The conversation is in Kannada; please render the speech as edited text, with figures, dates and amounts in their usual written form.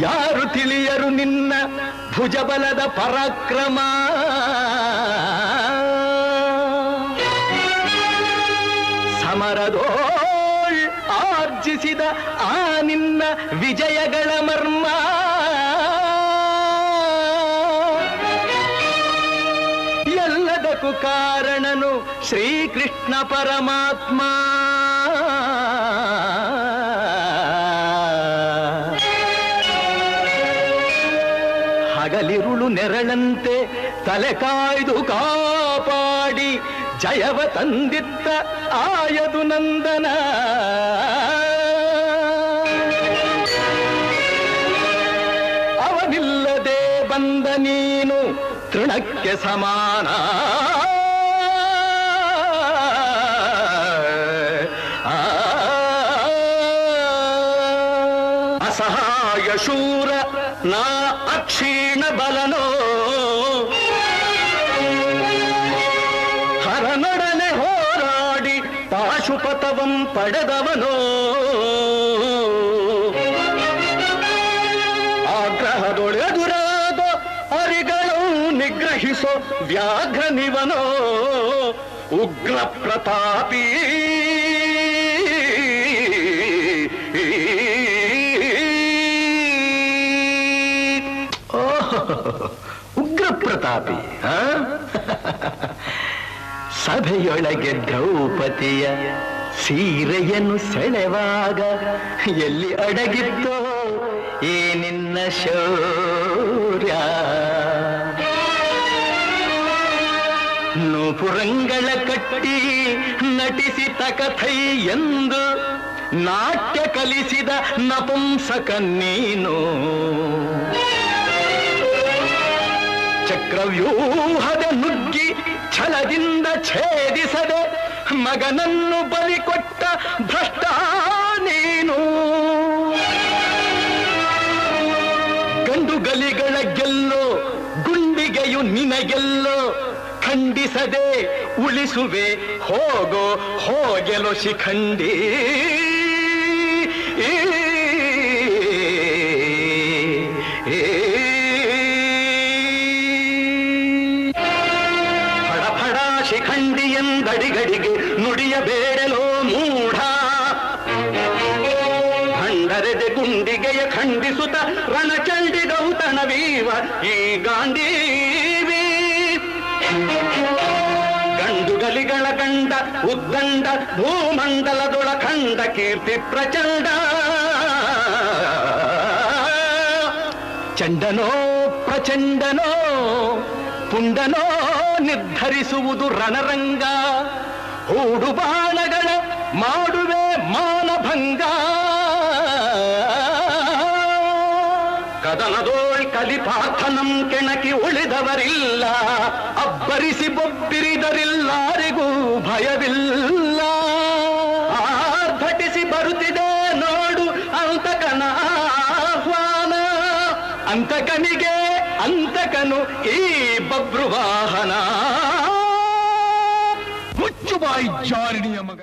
ಯಾರು ತಿಳಿಯರು ನಿನ್ನ ಭುಜಬಲದ ಪರಾಕ್ರಮ. ಸಮರದೋಳ್ ಆರ್ಜಿಸಿದ ಆ ನಿನ್ನ ವಿಜಯಗಳ ಮರ್ಮ. ಎಲ್ಲದಕ್ಕೂ ಕಾರಣನು ಶ್ರೀಕೃಷ್ಣ ಪರಮಾತ್ಮ. ಹಗಲಿರುಳು ನೆರಳಂತೆ ತಲೆ ಕಾಯ್ದು ಕಾಪಾಡಿ ಜಯವ ತಂದಿತ್ತ ಆಯದು ನಂದನ. ಅವನಿಲ್ಲದೆ ಬಂದ ನೀನು ತೃಣಕ್ಕೆ ಸಮಾನ. ಅಸಹಾಯ ಶೂರ ನಾ ಅಕ್ಷೀಣ ಬಲನೋ, ಹರನೊಡನೆ ಹೋರಾಡಿ ಪಾಶುಪತವಂ ಪಡೆದವನೋ. ಆಗ್ರಹದೊಳೆದುರಾದ ಅರಿಗಳು ನಿಗ್ರಹಿಸೋ ವ್ಯಾಘ್ರನಿವನೋ. ಉಗ್ರ ಪ್ರತಾಪಿ ಉಗ್ರ ಪ್ರತಾಪಿ. ಸಭೆಯೊಳಗೆ ದ್ರೌಪದಿಯ ಸೀರೆಯನ್ನು ಸೆಳೆವಾಗ ಎಲ್ಲಿ ಅಡಗಿತ್ತೋ ಈ ನಿನ್ನ ಶೌರ್ಯ. ನೂಪುರಂಗಳ ಕಟ್ಟಿ ನಟಿಸಿತ ಕಥೈ ಎಂದು ನಾಟ್ಯ ಕಲಿಸಿದ ನಪುಂಸಕ ನೀನು. ಚಕ್ರವ್ಯೂಹದ ನುಗ್ಗಿ ಛಲದಿಂದ ಛೇದಿಸದೆ ಮಗನನ್ನು ಬಲಿ ಕೊಟ್ಟ ಭ್ರಷ್ಟ ನೀನು. ಗಂಡುಗಲಿಗಳ ಗೆಲ್ಲೋ ಗುಂಡಿಗೆಯು ನಿನಗೆಲ್ಲೋ. ಖಂಡಿಸದೆ ಉಳಿಸುವೆ ಹೋಗೋ ಹೋಗೆಲೋ ಶಿಖಂಡಿ. ಶಿಖಂಡಿ ಎಂದಡಿಗಡಿಗೆ ನುಡಿಯಬೇಡಲೋ ಮೂಢ. ಭಂಡರೆದೆ ಗುಂಡಿಗೆಯ ಖಂಡಿಸುತ್ತ ರಣಚಂಡಿ ಗೌತಣವೀವ ಈ ಗಾಂಧೀವಿ. ಗಂಡುಗಲಿಗಳ ಗಂಡ ಉದ್ದಂಡ ಭೂಮಂಡಲದೊಳ ಖಂಡ ಕೀರ್ತಿ ಪ್ರಚಂಡ. ಚಂಡನೋ ಪ್ರಚಂಡನೋ ಪುಂಡನೋ ನಿರ್ಧರಿಸುವುದು ರಣರಂಗ. ಹೂಡು ಬಾಣಗಳ ಮಾಡುವೆ ಮಾನಭಂಗ. ಕದನದೋಳ್ ಕಲಿಪಾರ್ಥನಂ ಕೆಣಕಿ ಉಳಿದವರಿಲ್ಲ. ಅಬ್ಬರಿಸಿ ಬೊಬ್ಬಿರಿದರಿಲ್ಲಾರಿಗೂ ಭಯವಿಲ್ಲ. ಆರ್ಭಟಿಸಿ ಬರುತ್ತಿದೆ ನೋಡು ಅಂತಕನ ಆಹ್ವಾನ. ಅಂತಕನಿಗೆ ಅಂತಕನು ಈ ಬಬ್ರುವಾಹನ. ಮುಚ್ಚು ಬಾಯಿ ಜಾರಿಣಿಯ ಮಗನ.